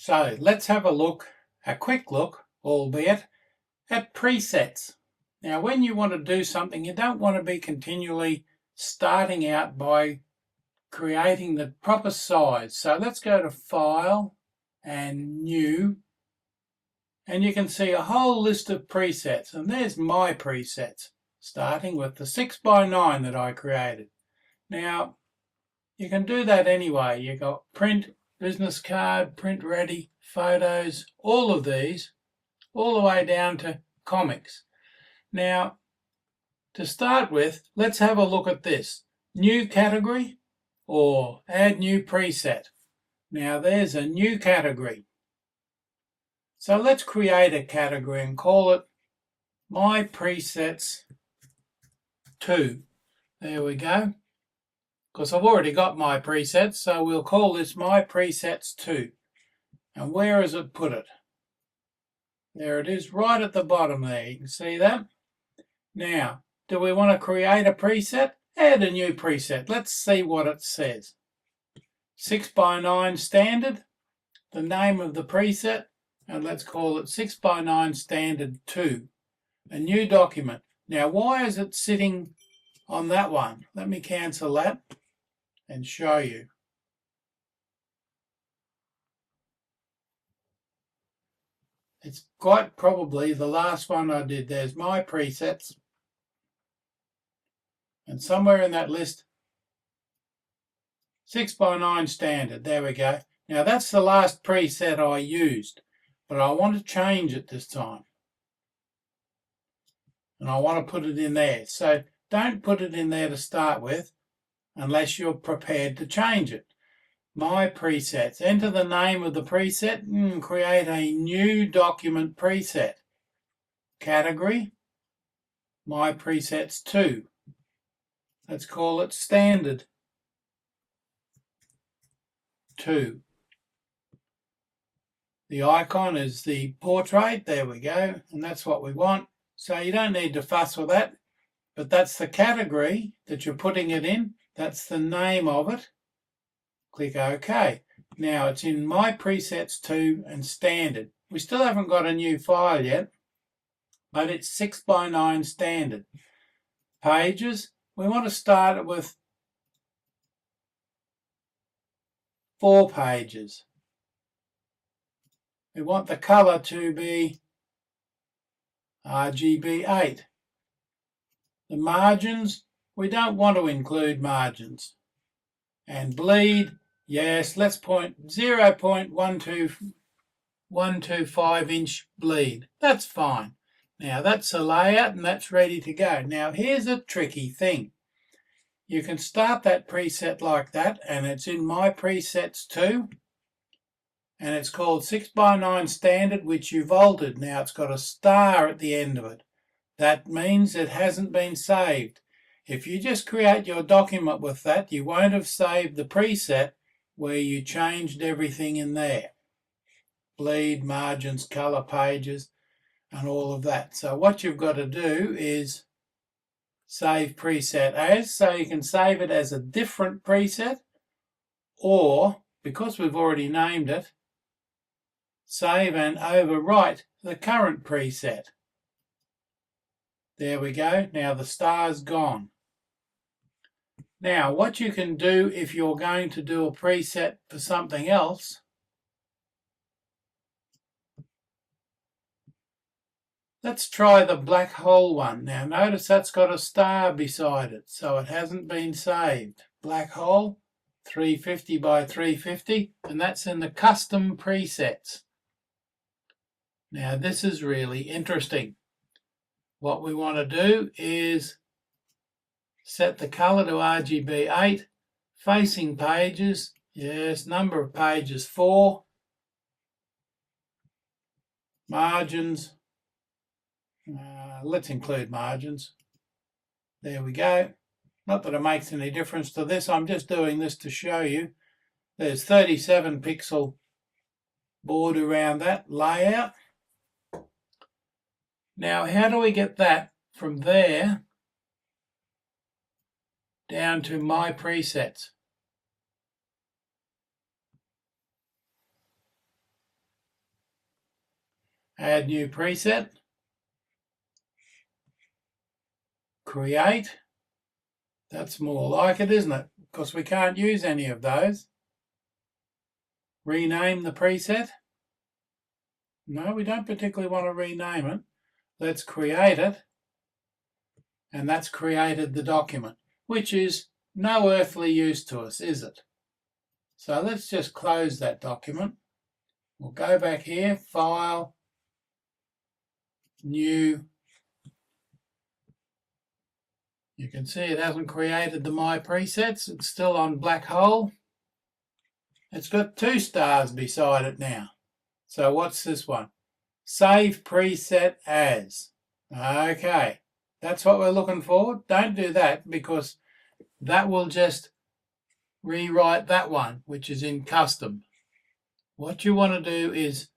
So let's have a quick look, albeit, at presets. Now when you want to do something, you don't want to be continually starting out by creating the proper size. So let's go to File and New, and you can see a whole list of presets, and there's my presets, starting with the 6x9 that I created. Now you can do that anyway. You've got print, business card, print ready, photos, all of these, all the way down to comics. Now, to start with, let's have a look at this. New category or add new preset. Now there's a new category. So let's create a category and call it My Presets 2. There we go. Because I've already got my presets, so we'll call this My Presets 2. And where has it put it? There it is, right at the bottom there. You can see that. Now, do we want to create a preset? Add a new preset. Let's see what it says. 6x9 standard, the name of the preset, and let's call it 6x9 standard 2. A new document. Now, why is it sitting on that one? Let me cancel that and show you. It's quite probably the last one I did. There's my presets. And somewhere in that list, 6x9 standard. There we go. Now that's the last preset I used, but I want to change it this time. And I want to put it in there. So don't put it in there to start with unless you're prepared to change it. My presets. Enter the name of the preset and create a new document preset. Category, My Presets 2. Let's call it Standard 2. The icon is the portrait. There we go. And that's what we want. So you don't need to fuss with that. But that's the category that you're putting it in. That's the name of it. Click OK. Now it's in My Presets 2 and Standard. We still haven't got a new file yet, but it's 6x9 standard. Pages, we want to start it with 4 pages. We want the colour to be RGB 8. The margins, we don't want to include margins. And bleed, yes, let's point 0.125 inch bleed. That's fine. Now that's a layout and that's ready to go. Now here's a tricky thing. You can start that preset like that, and it's in My Presets 2, and it's called 6x9 standard, which you've altered. Now it's got a star at the end of it. That means it hasn't been saved. If you just create your document with that, you won't have saved the preset where you changed everything in there. Bleed, margins, color, pages, and all of that. So what you've got to do is save preset as, so you can save it as a different preset, or, because we've already named it, save and overwrite the current preset. There we go. Now the star's gone. Now what you can do if you're going to do a preset for something else, let's try the black hole one. Now notice that's got a star beside it, so it hasn't been saved. Black hole, 350 by 350, and that's in the custom presets. Now this is really interesting. What we want to do is set the color to RGB 8, facing pages, yes, number of pages 4, margins, let's include margins. There we go. Not that it makes any difference to this, I'm just doing this to show you. There's 37 pixel border around that layout. Now how do we get that from there down to My Presets? Add new preset. Create. That's more like it, isn't it? Because we can't use any of those. Rename the preset. No, we don't particularly want to rename it. Let's create it. And that's created the document, which is no earthly use to us, is it? So let's just close that document. We'll go back here, File, New. You can see it hasn't created the My Presets. It's still on black hole. It's got 2 stars beside it now. So what's this one? Save preset as. Okay, that's what we're looking for. Don't do that because that will just rewrite that one, which is in custom. What you want to do is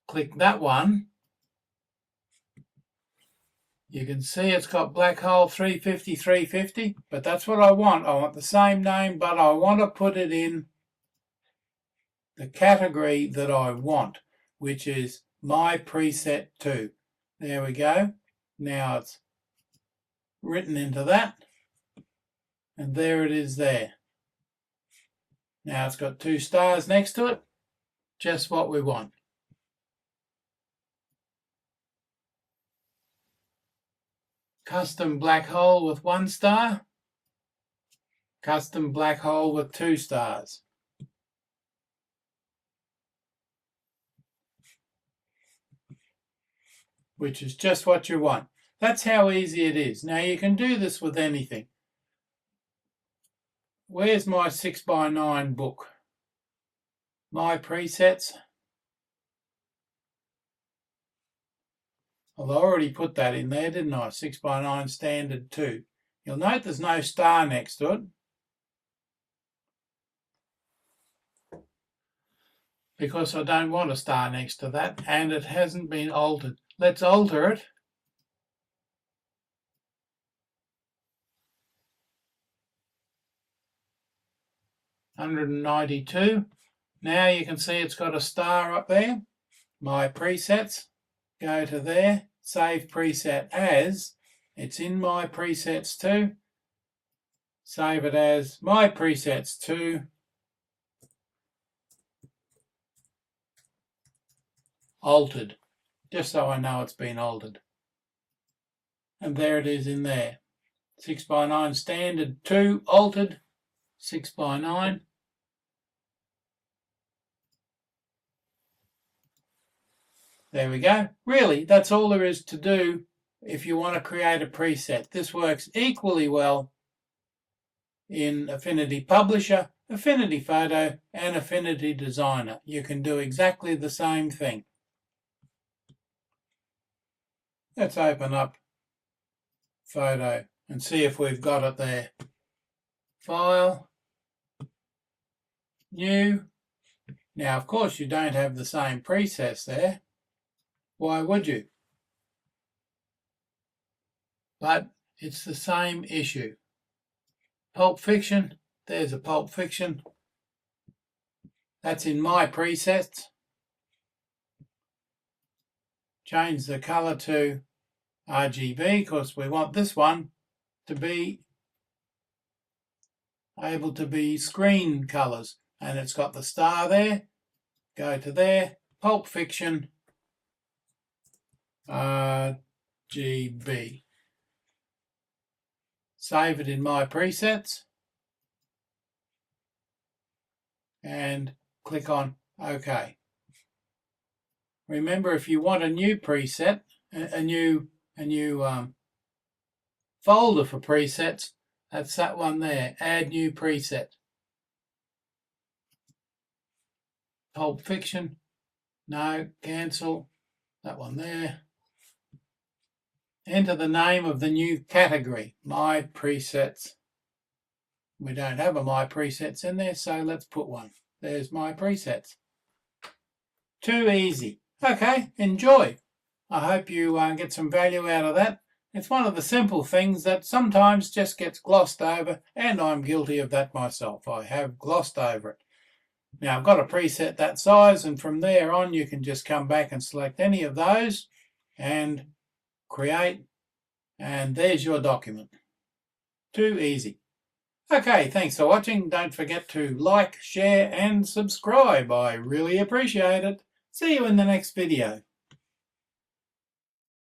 click that one. You can see it's got black hole 350, 350, but that's what I want. I want the same name, but I want to put it in the category that I want, which is My Preset 2. There we go. Now it's written into that, and there it is there. Now it's got 2 stars next to it, just what we want. Custom black hole with 1 star, custom black hole with 2 stars. Which is just what you want. That's how easy it is. Now you can do this with anything. Where's my 6x9 book? My presets. Well, I already put that in there, didn't I? 6x9 standard 2. You'll note there's no star next to it. Because I don't want a star next to that, and it hasn't been altered. Let's alter it. $192. Now you can see it's got a star up there. My presets. Go to there. Save preset as. It's in My Presets 2. Save it as My Presets 2. Altered. Just so I know it's been altered. And there it is in there. 6x9 standard 2 altered. 6x9. There we go. Really, that's all there is to do if you want to create a preset. This works equally well in Affinity Publisher, Affinity Photo, and Affinity Designer. You can do exactly the same thing. Let's open up Photo and see if we've got it there. File, New. Now, of course, you don't have the same presets there. Why would you? But it's the same issue. Pulp Fiction, there's a Pulp Fiction. That's in My Presets. Change the color to RGB because we want this one to be able to be screen colors. And it's got the star there. Go to there. Pulp Fiction. RGB. Save it in My Presets. And click on OK. Remember, if you want a new preset, a new folder for presets, that's that one there. Add new preset. Pulp Fiction. No, cancel. That one there. Enter the name of the new category, My Presets. We don't have a My Presets in there, so let's put one. There's My Presets. Too easy. Okay, enjoy. I hope you get some value out of that. It's one of the simple things that sometimes just gets glossed over, and I'm guilty of that myself. I have glossed over it. Now I've got a preset that size, and from there on you can just come back and select any of those and create, and there's your document. Too easy. Okay, thanks for watching. Don't forget to like, share and subscribe. I really appreciate it. See you in the next video.